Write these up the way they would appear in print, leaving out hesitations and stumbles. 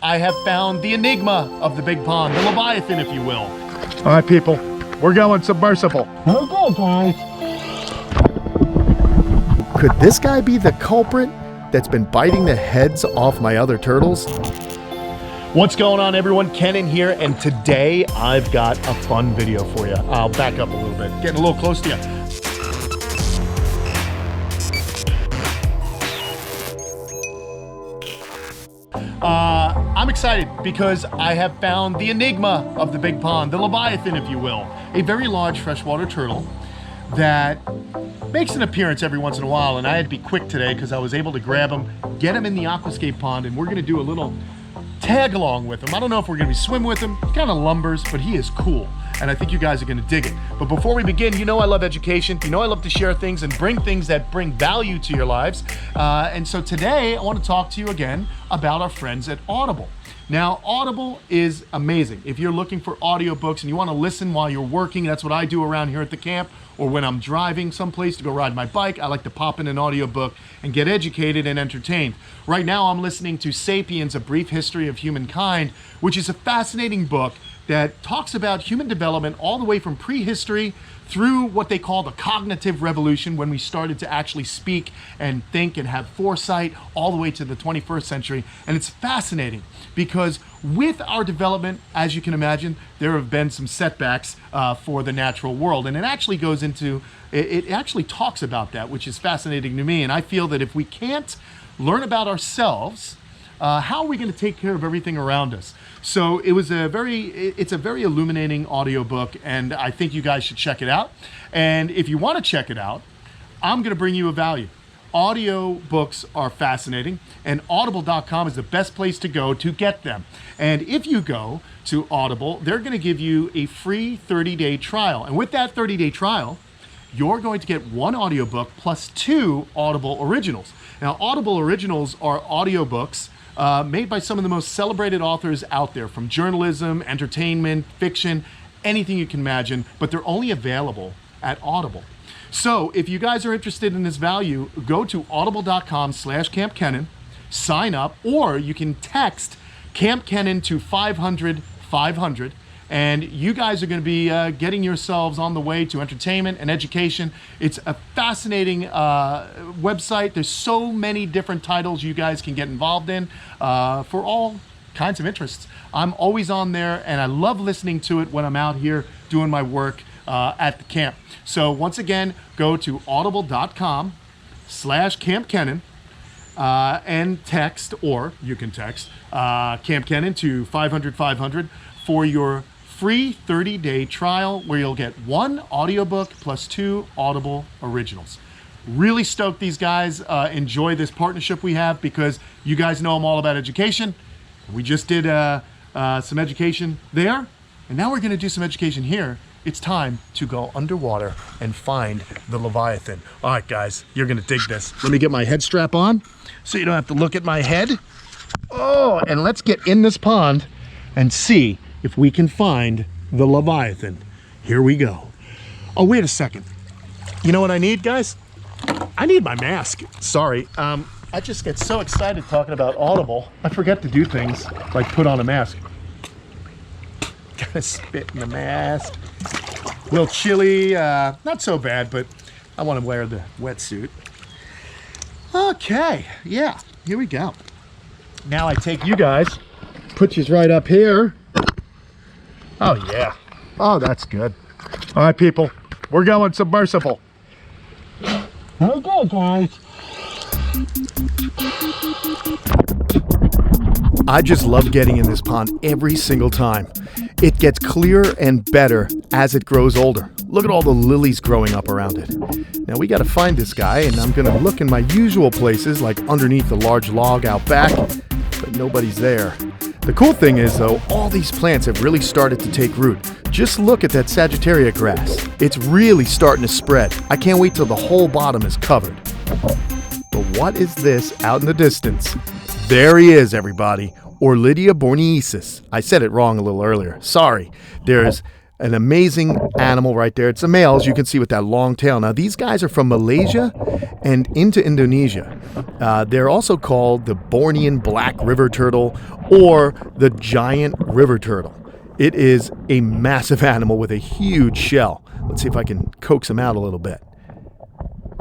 I have found the enigma of the big pond, the Leviathan, if you will. All right, people, we're going submersible. Okay, guys. Could this guy be the culprit that's been biting the heads off my other turtles? What's going on, everyone? Kenan here, and today I've got a fun video for you. I'll back up a little bit, getting a little close to you. I'm excited because I have found the enigma of the big pond, the Leviathan, if you will. A very large freshwater turtle that makes an appearance every once in a while, and I had to be quick today because I was able to grab him, get him in the aquascape pond, and we're gonna do a little tag along with him. I don't know if we're gonna be swim with him. He kind of lumbers, but he is cool, and I think you guys are gonna dig it. But before we begin, you know I love education. You know I love to share things and bring things that bring value to your lives. And so today I want to talk to you again about our friends at Audible. Now, Audible is amazing. If you're looking for audiobooks and you want to listen while you're working, that's what I do around here at the camp, or when I'm driving someplace to go ride my bike, I like to pop in an audiobook and get educated and entertained. Right now, I'm listening to Sapiens, A Brief History of Humankind, which is a fascinating book that talks about human development all the way from prehistory through what they call the cognitive revolution, when we started to actually speak and think and have foresight, all the way to the 21st century. And it's fascinating because with our development, as you can imagine, there have been some setbacks for the natural world. And it actually goes into, it actually talks about that, which is fascinating to me. And I feel that if we can't learn about ourselves, how are we going to take care of everything around us? So it's a very illuminating audiobook, and I think you guys should check it out. And if you want to check it out, I'm going to bring you a value. Audio books are fascinating, and audible.com is the best place to go to get them. And if you go to Audible, they're going to give you a free 30-day trial. And with that 30-day trial, you're going to get one audiobook plus 2 Audible originals. Now, Audible originals are audiobooks made by some of the most celebrated authors out there, from journalism, entertainment, fiction, anything you can imagine, but they're only available at Audible. So if you guys are interested in this value, go to audible.com/Kamp Kenan, sign up, or you can text Kamp Kenan to 500-500, and you guys are going to be getting yourselves on the way to entertainment and education. It's a fascinating website. There's so many different titles you guys can get involved in for all kinds of interests. I'm always on there, and I love listening to it when I'm out here doing my work at the camp. So once again, go to audible.com/Kamp Kenan and text, or you can text Kamp Kenan to 500-500 for your free 30-day trial, where you'll get 1 audiobook plus 2 Audible originals. Really stoked these guys enjoy this partnership we have, because you guys know I'm all about education. We just did some education there, and now we're going to do some education here. It's time to go underwater and find the Leviathan. All right, guys, you're going to dig this. Let me get my head strap on so you don't have to look at my head. Oh, and let's get in this pond and see if we can find the Leviathan. Here we go. Oh, wait a second. You know what I need, guys? I need my mask. Sorry. I just get so excited talking about Audible. I forget to do things like put on a mask. Gotta spit in the mask. A little chilly. Not so bad, but I want to wear the wetsuit. Okay. Yeah. Here we go. Now I take you guys, put you right up here. Oh, yeah. Oh, that's good. All right, people, we're going submersible. Okay, guys. I just love getting in this pond every single time. It gets clearer and better as it grows older. Look at all the lilies growing up around it. Now we got to find this guy, and I'm going to look in my usual places, like underneath the large log out back, but nobody's there. The cool thing is, though, all these plants have really started to take root. Just look at that Sagittaria grass. It's really starting to spread. I can't wait till the whole bottom is covered. But what is this out in the distance? There he is, everybody. Orlidia borneasis. I said it wrong a little earlier. Sorry. There's An amazing animal right there. It's a male, as you can see, with that long tail. Now, these guys are from Malaysia and into Indonesia. They're also called the Bornean black river turtle or the giant river turtle. It is a massive animal with a huge shell. Let's see if I can coax him out a little bit.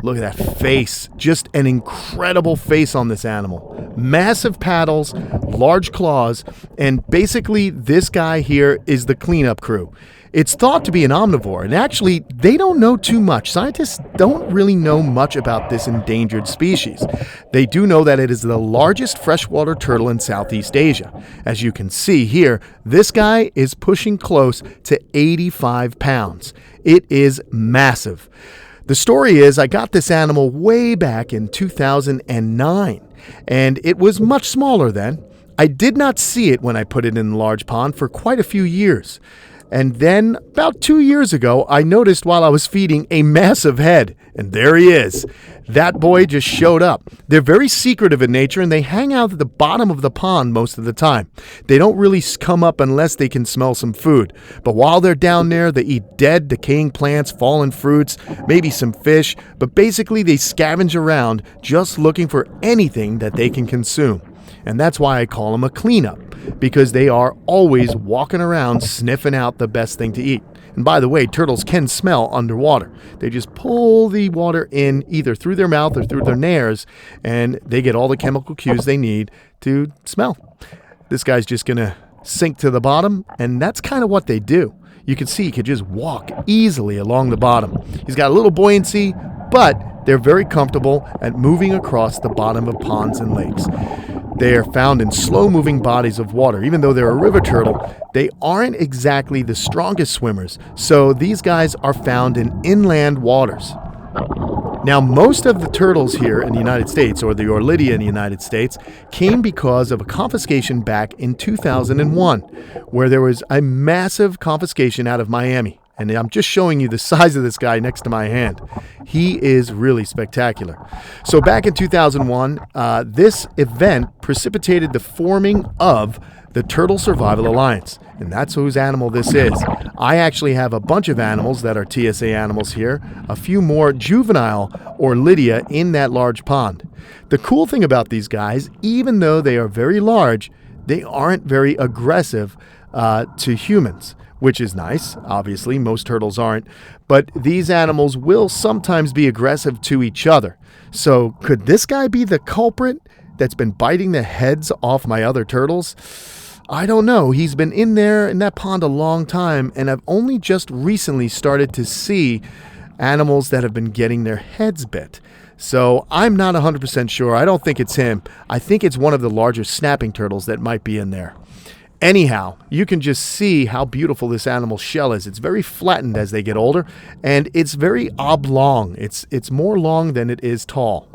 Look at that face. Just an incredible face on this animal. Massive paddles, large claws, and basically this guy here is the cleanup crew. It's thought to be an omnivore, and actually they don't know too much. Scientists don't really know much about this endangered species. They do know that it is the largest freshwater turtle in Southeast Asia. As you can see here, this guy is pushing close to 85 pounds. It is massive. The story is I got this animal way back in 2009, and it was much smaller then. I did not see it when I put it in the large pond for quite a few years. And then about 2 years ago, I noticed while I was feeding a massive head, and there he is. That boy just showed up. They're very secretive in nature, and they hang out at the bottom of the pond most of the time. They don't really come up unless they can smell some food. But while they're down there, they eat dead, decaying plants, fallen fruits, maybe some fish, but basically they scavenge around just looking for anything that they can consume. And that's why I call them a cleanup, because they are always walking around sniffing out the best thing to eat. And by the way, turtles can smell underwater. They just pull the water in either through their mouth or through their nares, and they get all the chemical cues they need to smell. This guy's just going to sink to the bottom, and that's kind of what they do. You can see he could just walk easily along the bottom. He's got a little buoyancy, but they're very comfortable at moving across the bottom of ponds and lakes. They are found in slow-moving bodies of water. Even though they're a river turtle, they aren't exactly the strongest swimmers, so these guys are found in inland waters. Now, most of the turtles here in the United States, or the Orlidia in the United States, came because of a confiscation back in 2001, where there was a massive confiscation out of Miami. And I'm just showing you the size of this guy next to my hand. He is really spectacular. So back in 2001, this event precipitated the forming of the Turtle Survival Alliance. And that's whose animal this is. I actually have a bunch of animals that are TSA animals here, a few more juvenile Orlidia in that large pond. The cool thing about these guys, even though they are very large, they aren't very aggressive to humans, which is nice. Obviously, most turtles aren't, but these animals will sometimes be aggressive to each other. So could this guy be the culprit that's been biting the heads off my other turtles? I don't know. He's been in there in that pond a long time, and I've only just recently started to see animals that have been getting their heads bit. So I'm not 100% sure. I don't think it's him. I think it's one of the larger snapping turtles that might be in there. Anyhow, you can just see how beautiful this animal's shell is. It's very flattened as they get older, and it's very oblong. It's more long than it is tall.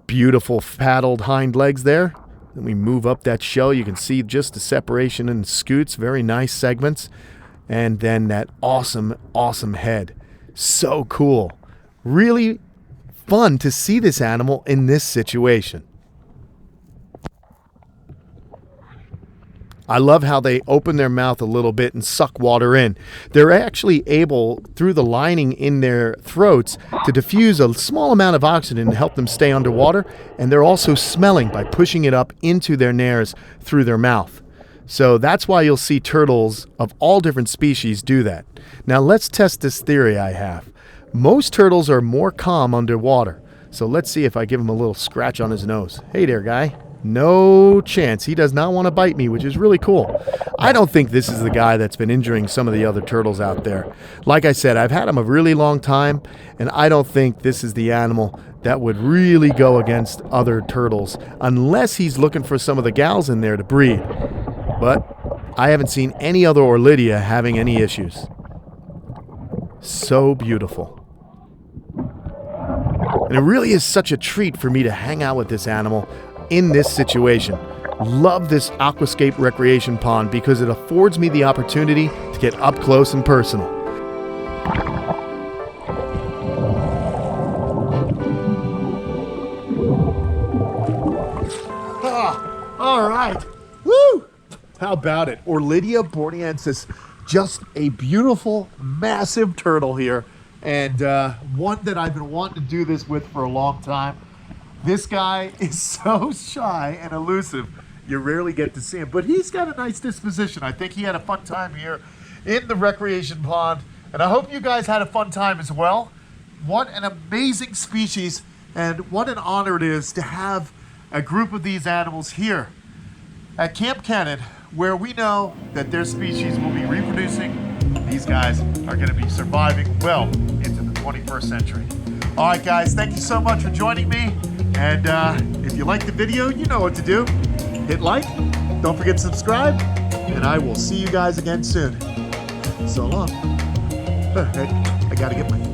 Beautiful paddled hind legs there. Then we move up that shell. You can see just the separation in the scutes. Very nice segments. And then that awesome, awesome head. So cool. Really fun to see this animal in this situation. I love how they open their mouth a little bit and suck water in. They're actually able, through the lining in their throats, to diffuse a small amount of oxygen to help them stay underwater, and they're also smelling by pushing it up into their nares through their mouth. So that's why you'll see turtles of all different species do that. Now let's test this theory I have. Most turtles are more calm underwater. So let's see if I give him a little scratch on his nose. Hey there, guy. No chance. He does not want to bite me, which is really cool. I don't think this is the guy that's been injuring some of the other turtles out there. Like I said, I've had him a really long time, and I don't think this is the animal that would really go against other turtles, unless he's looking for some of the gals in there to breed. But I haven't seen any other Orlidia having any issues. So beautiful. And it really is such a treat for me to hang out with this animal in this situation. Love this aquascape recreation pond because it affords me the opportunity to get up close and personal. All right. Woo! How about it? Orlidia borneensis just a beautiful, massive turtle here, and one that I've been wanting to do this with for a long time. This guy is so shy and elusive, you rarely get to see him, but he's got a nice disposition. I think he had a fun time here in the recreation pond, and I hope you guys had a fun time as well. What an amazing species, and what an honor it is to have a group of these animals here at Kamp Kenan, where we know that their species will be reproducing. These guys are going to be surviving well into the 21st century. All right, guys, thank you so much for joining me. And if you liked the video, you know what to do. Hit like, don't forget to subscribe, and I will see you guys again soon. So long. I gotta get my